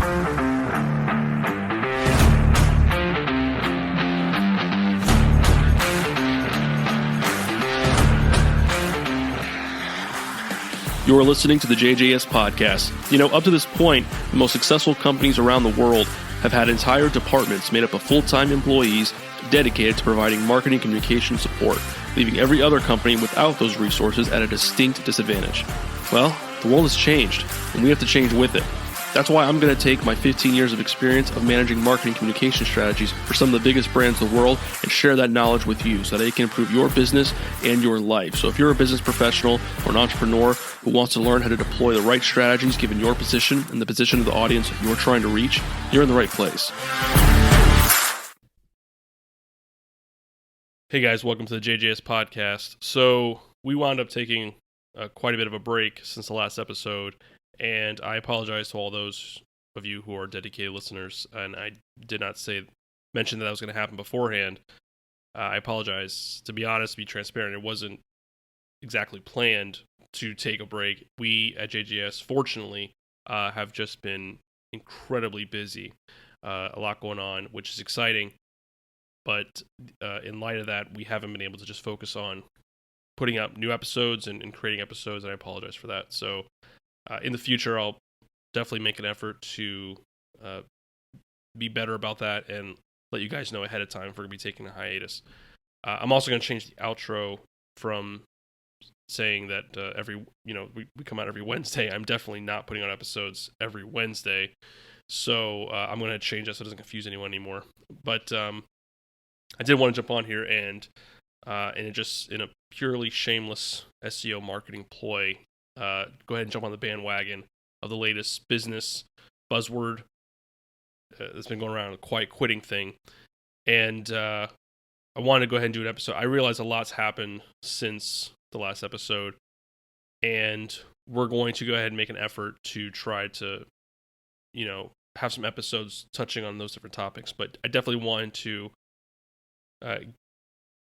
You're listening to the JJS podcast. You know, up to this point, the most successful companies around the world have had entire departments made up of full-time employees dedicated to providing marketing communication support, leaving every other company without those resources at a distinct disadvantage. Well, the world has changed, and we have to change with it. That's why I'm going to take my 15 years of experience of managing marketing communication strategies for some of the biggest brands in the world and share that knowledge with you so that it can improve your business and your life. So if you're a business professional or an entrepreneur who wants to learn how to deploy the right strategies given your position and the position of the audience you're trying to reach, you're in the right place. Hey guys, welcome to the JJS podcast. So we wound up taking quite a bit of a break since the last episode. And I apologize to all those of you who are dedicated listeners, and I did not mention that was going to happen beforehand. I apologize. To be honest, to be transparent, it wasn't exactly planned to take a break. We at JGS, fortunately, have just been incredibly busy. A lot going on, which is exciting. But in light of that, we haven't been able to just focus on putting out new episodes and creating episodes, and I apologize for that. So in the future, I'll definitely make an effort to be better about that and let you guys know ahead of time if we're going to be taking a hiatus. I'm also going to change the outro from saying that we come out every Wednesday. I'm definitely not putting out episodes every Wednesday. So I'm going to change that so it doesn't confuse anyone anymore. But I did want to jump on here and in a purely shameless SEO marketing ploy, go ahead and jump on the bandwagon of the latest business buzzword that's been going around, a quiet quitting thing. And I wanted to go ahead and do an episode. I realize a lot's happened since the last episode, and we're going to go ahead and make an effort to try to, have some episodes touching on those different topics. But I definitely wanted to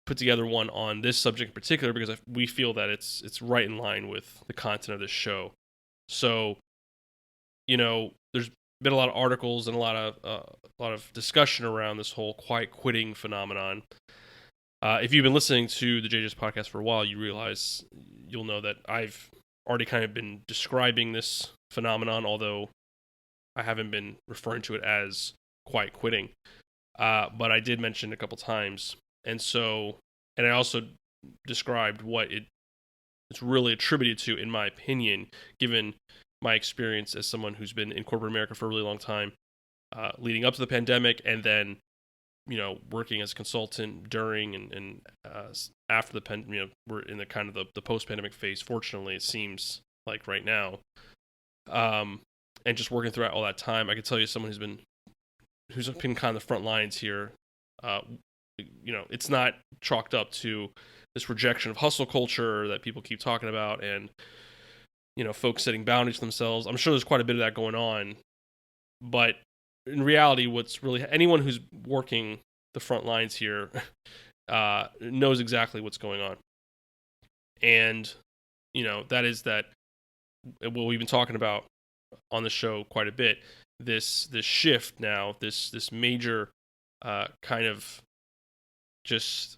put together one on this subject in particular because we feel that it's right in line with the content of this show. So, there's been a lot of articles and a lot of discussion around this whole quiet quitting phenomenon. If you've been listening to the JJ's podcast for a while, you'll know that I've already kind of been describing this phenomenon, although I haven't been referring to it as quiet quitting. But I did mention it a couple times. And I also described what it's really attributed to, in my opinion, given my experience as someone who's been in corporate America for a really long time, leading up to the pandemic, and then, working as a consultant during and after the pandemic. We're in the kind of the post-pandemic phase. Fortunately, it seems like right now, and just working throughout all that time, I could tell you someone who's been kind of the front lines here. It's not chalked up to this rejection of hustle culture that people keep talking about and, folks setting boundaries themselves. I'm sure there's quite a bit of that going on, but in reality, anyone who's working the front lines here knows exactly what's going on. And, that is that what we've been talking about on the show quite a bit, this shift now, this major kind of just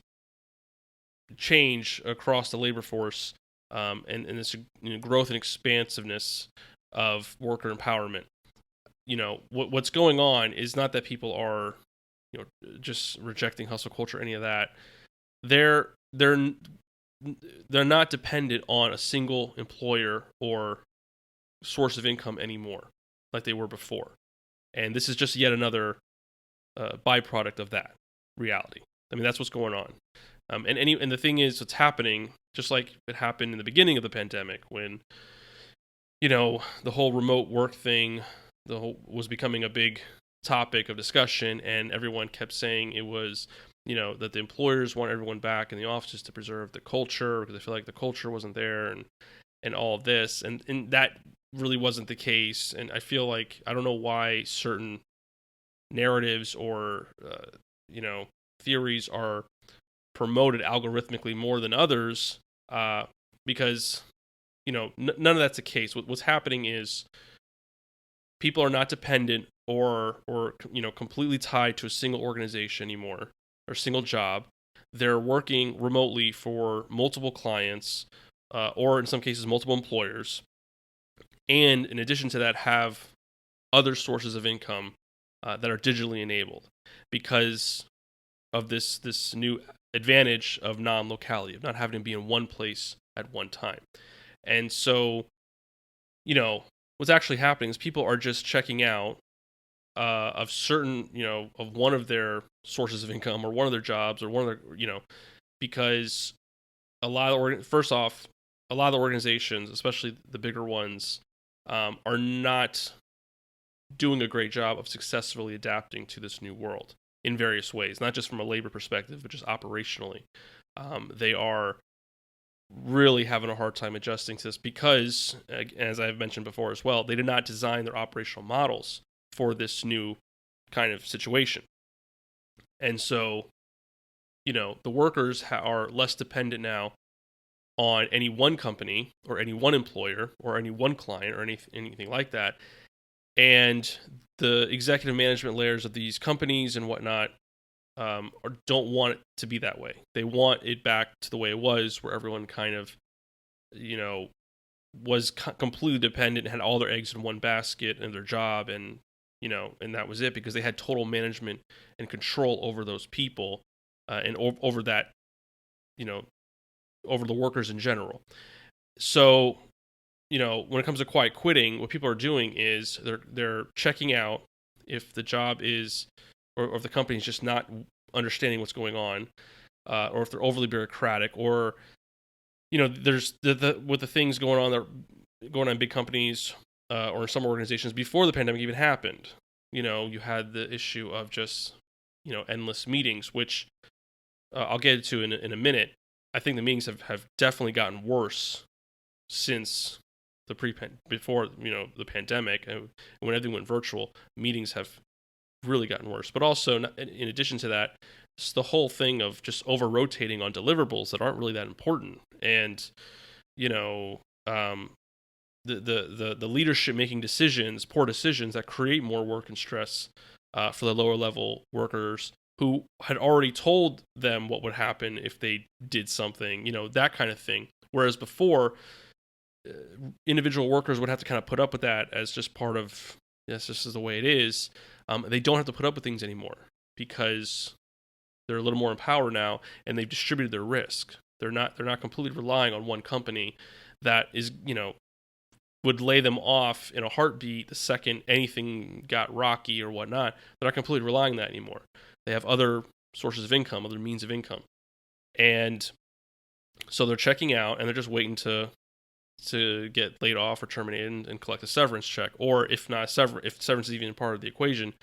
change across the labor force, and this growth and expansiveness of worker empowerment. What's going on is not that people are just rejecting hustle culture, any of that. They're not dependent on a single employer or source of income anymore like they were before, and this is just yet another byproduct of that reality. I mean, that's what's going on. And the thing is, what's happening, just like it happened in the beginning of the pandemic when, the whole remote work thing was becoming a big topic of discussion, and everyone kept saying it was, that the employers want everyone back in the offices to preserve the culture because they feel like the culture wasn't there and all of this. And that really wasn't the case. And I feel like, I don't know why certain narratives or, theories are promoted algorithmically more than others, because, none of that's the case. What's happening is people are not dependent or completely tied to a single organization anymore or single job. They're working remotely for multiple clients, or in some cases multiple employers, and in addition to that have other sources of income that are digitally enabled because of this new advantage of non-locality, of not having to be in one place at one time. And so, what's actually happening is people are just checking out of certain, of one of their sources of income or one of their jobs or one of their, because first off, a lot of the organizations, especially the bigger ones, are not doing a great job of successfully adapting to this new world in various ways, not just from a labor perspective, but just operationally. They are really having a hard time adjusting to this because, as I've mentioned before as well, they did not design their operational models for this new kind of situation. And so, the workers are less dependent now on any one company or any one employer or any one client or anything like that. And the executive management layers of these companies and whatnot don't want it to be that way. They want it back to the way it was, where everyone kind of, was completely dependent and had all their eggs in one basket and their job, and and that was it, because they had total management and control over those people and over that, over the workers in general. So, when it comes to quiet quitting, what people are doing is they're checking out if the job is, or if the company is just not understanding what's going on, or if they're overly bureaucratic, or there's with the things going on in big companies or some organizations before the pandemic even happened. You had the issue of just endless meetings, which I'll get into in a minute. I think the meetings have definitely gotten worse since before the pandemic, and when everything went virtual. Meetings have really gotten worse. But also, in addition to that, it's the whole thing of just over rotating on deliverables that aren't really that important, and the leadership making poor decisions that create more work and stress for the lower level workers, who had already told them what would happen if they did something, that kind of thing. Whereas before, individual workers would have to kind of put up with that as just part of, yes, this is the way it is. They don't have to put up with things anymore because they're a little more empowered now, and they've distributed their risk. They're not completely relying on one company that is, would lay them off in a heartbeat the second anything got rocky or whatnot. They're not completely relying on that anymore. They have other sources of income, other means of income. And so they're checking out, and they're just waiting to get laid off or terminated and collect a severance check. Or if not if severance is even part of the equation,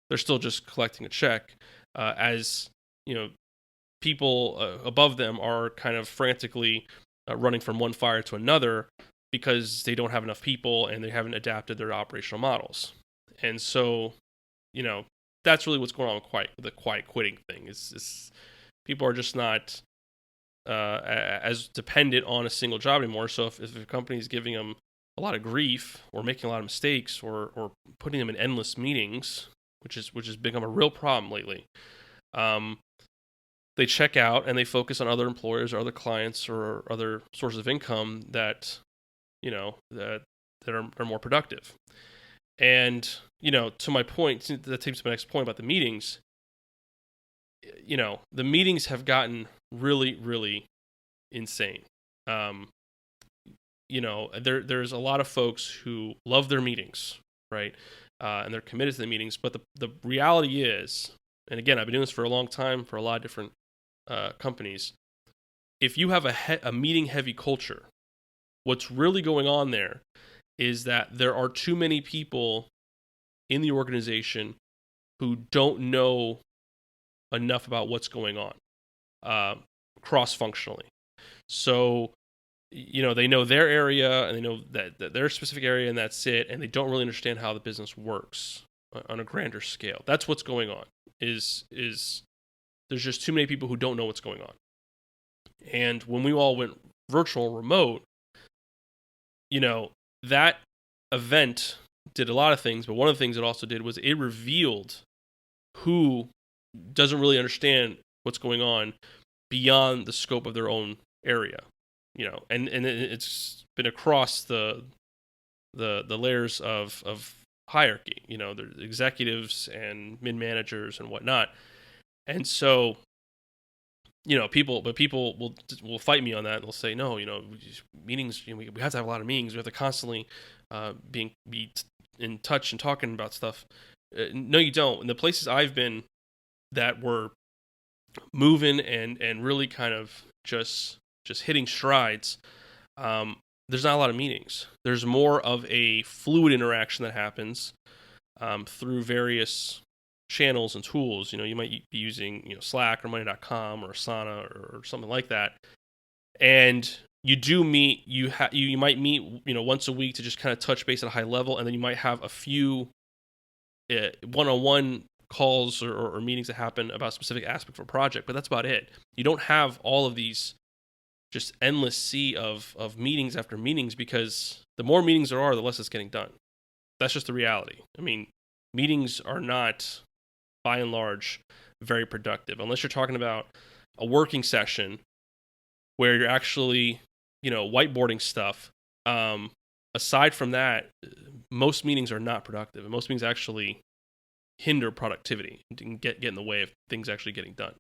they're still just collecting a check as people above them are kind of frantically running from one fire to another because they don't have enough people and they haven't adapted their operational models. And so, that's really what's going on with the quiet quitting thing. Is people are just not as dependent on a single job anymore. So if a company is giving them a lot of grief or making a lot of mistakes or putting them in endless meetings, which has become a real problem lately, they check out and they focus on other employers or other clients or other sources of income that that are more productive. And to my point, that takes to my next point about the meetings. The meetings have gotten really, really insane. There's a lot of folks who love their meetings, right? And they're committed to the meetings. But the reality is, and again, I've been doing this for a long time for a lot of different companies. If you have a meeting-heavy culture, what's really going on there is that there are too many people in the organization who don't know enough about what's going on cross-functionally. So, they know their area and they know that their specific area, and that's it, and they don't really understand how the business works on a grander scale. That's what's going on, is there's just too many people who don't know what's going on. And when we all went virtual remote, that event did a lot of things, but one of the things it also did was it revealed who doesn't really understand what's going on beyond the scope of their own area, and it's been across the layers of hierarchy, the executives and mid managers and whatnot. And so, people will fight me on that. They'll say, no, meetings, we have to have a lot of meetings. We have to constantly be in touch and talking about stuff. No, you don't. In the places I've been that were moving and really kind of just hitting strides, there's not a lot of meetings. There's more of a fluid interaction that happens through various channels and tools. You might be using Slack or Monday.com or Asana or something like that, and you do meet. You might meet once a week to just kind of touch base at a high level, and then you might have a few one-on-one calls or meetings that happen about a specific aspect of a project, but that's about it. You don't have all of these just endless sea of meetings after meetings, because the more meetings there are, the less it's getting done. That's just the reality. I mean, meetings are not, by and large, very productive unless you're talking about a working session where you're actually, whiteboarding stuff. Aside from that, most meetings are not productive, and most meetings actually hinder productivity and get in the way of things actually getting done.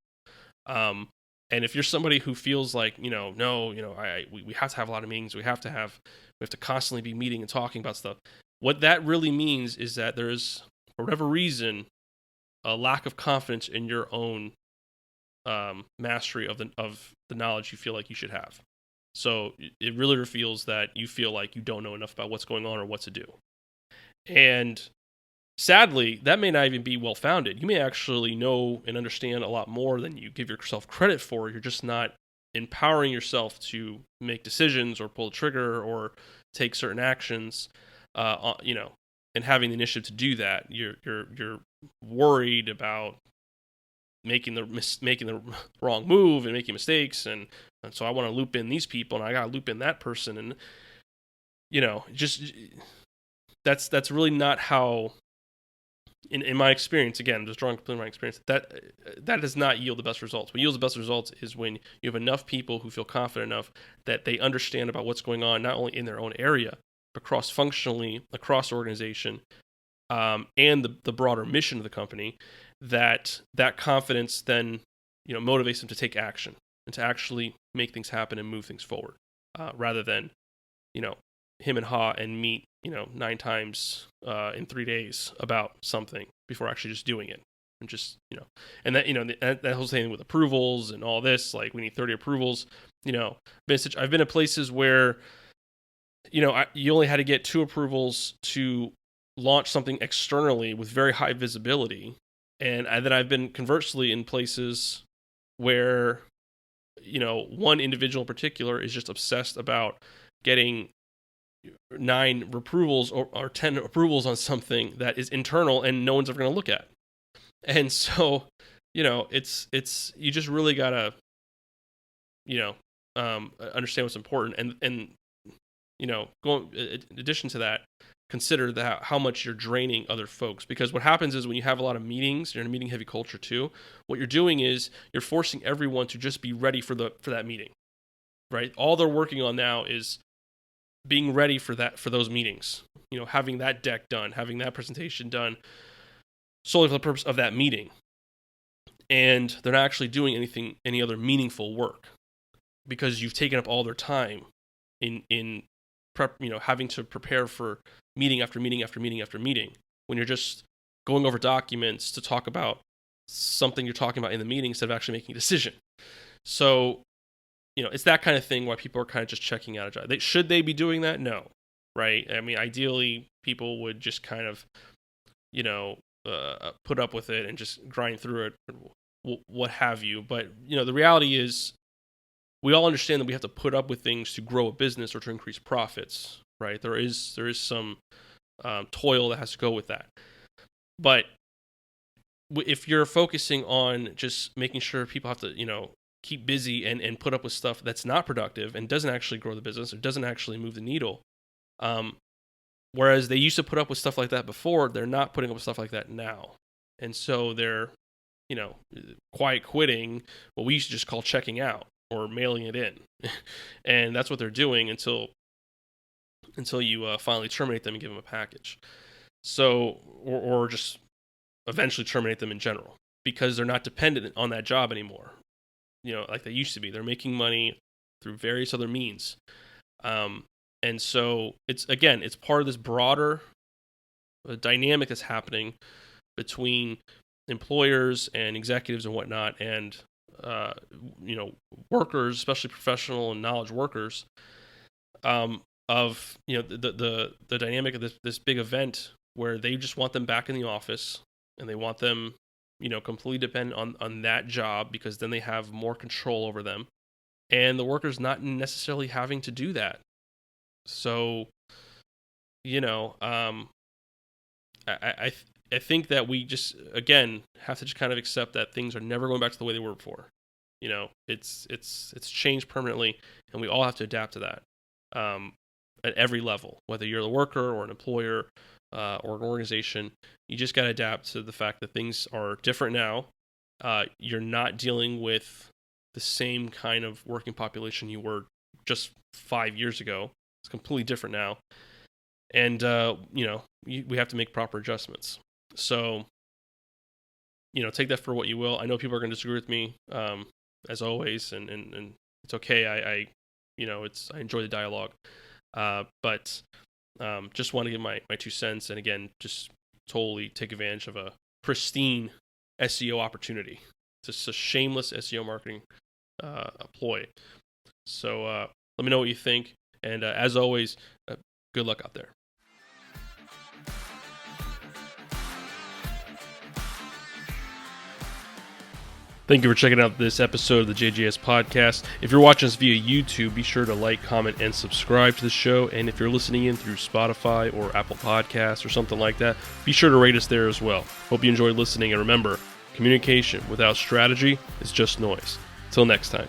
And if you're somebody who feels like, we have to have a lot of meetings, we have to constantly be meeting and talking about stuff, what that really means is that there's, for whatever reason, a lack of confidence in your own mastery of the knowledge you feel like you should have. So it really reveals that you feel like you don't know enough about what's going on or what to do. And sadly, that may not even be well-founded. You may actually know and understand a lot more than you give yourself credit for. You're just not empowering yourself to make decisions or pull the trigger or take certain actions, and having the initiative to do that. You're worried about making the wrong move and making mistakes, and so I want to loop in these people, and I got to loop in that person, and just that's really not how. In my experience, again, just drawing completely my experience, that does not yield the best results. What yields the best results is when you have enough people who feel confident enough that they understand about what's going on, not only in their own area, but cross-functionally, across the organization, and the broader mission of the company, that confidence then motivates them to take action and to actually make things happen and move things forward, rather than him and ha and meet 9 times in 3 days about something before actually just doing it. And just and that whole thing with approvals and all this, like we need 30 approvals. I've been to places where you only had to get 2 approvals to launch something externally with very high visibility, and then I've been conversely in places where one individual in particular is just obsessed about getting 9 approvals or 10 approvals on something that is internal and no one's ever going to look at. And so, it's you just really gotta, understand what's important, and going in addition to that, consider that how much you're draining other folks. Because what happens is when you have a lot of meetings, you're in a meeting heavy culture too. What you're doing is you're forcing everyone to just be ready for that meeting, right? All they're working on now is being ready for those meetings, having that deck done, having that presentation done solely for the purpose of that meeting. And they're not actually doing any other meaningful work, because you've taken up all their time in prep, having to prepare for meeting after meeting after meeting after meeting, when you're just going over documents to talk about something you're talking about in the meeting instead of actually making a decision. So it's that kind of thing why people are kind of just checking out a job. Should they be doing that? No, right? I mean, ideally, people would just kind of, put up with it and just grind through it, what have you. But, the reality is we all understand that we have to put up with things to grow a business or to increase profits, right? There is some toil that has to go with that. But if you're focusing on just making sure people have to, keep busy and put up with stuff that's not productive and doesn't actually grow the business or doesn't actually move the needle, Whereas they used to put up with stuff like that before, they're not putting up with stuff like that now. And so they're, quiet quitting, what we used to just call checking out or mailing it in. And that's what they're doing until you finally terminate them and give them a package. So, or just eventually terminate them in general, because they're not dependent on that job anymore, like they used to be. They're making money through various other means. And so it's part of this broader dynamic that's happening between employers and executives and whatnot, and workers, especially professional and knowledge workers, of the dynamic of this big event where they just want them back in the office, and they want them completely dependent on that job, because then they have more control over them, and the workers not necessarily having to do that. So, I think that we just, again, have to just kind of accept that things are never going back to the way they were before. It's changed permanently, and we all have to adapt to that at every level, whether you're the worker or an employer or an organization. You just got to adapt to the fact that things are different now. You're not dealing with the same kind of working population you were just 5 years ago. It's completely different now. And, we have to make proper adjustments. So, take that for what you will. I know people are going to disagree with me, as always, and it's okay. I enjoy the dialogue. But just want to give my 2 cents, and again, just totally take advantage of a pristine SEO opportunity. It's just a shameless SEO marketing ploy. So let me know what you think. And as always, good luck out there. Thank you for checking out this episode of the JJS Podcast. If you're watching us via YouTube, be sure to like, comment, and subscribe to the show. And if you're listening in through Spotify or Apple Podcasts or something like that, be sure to rate us there as well. Hope you enjoyed listening. And remember, communication without strategy is just noise. Till next time.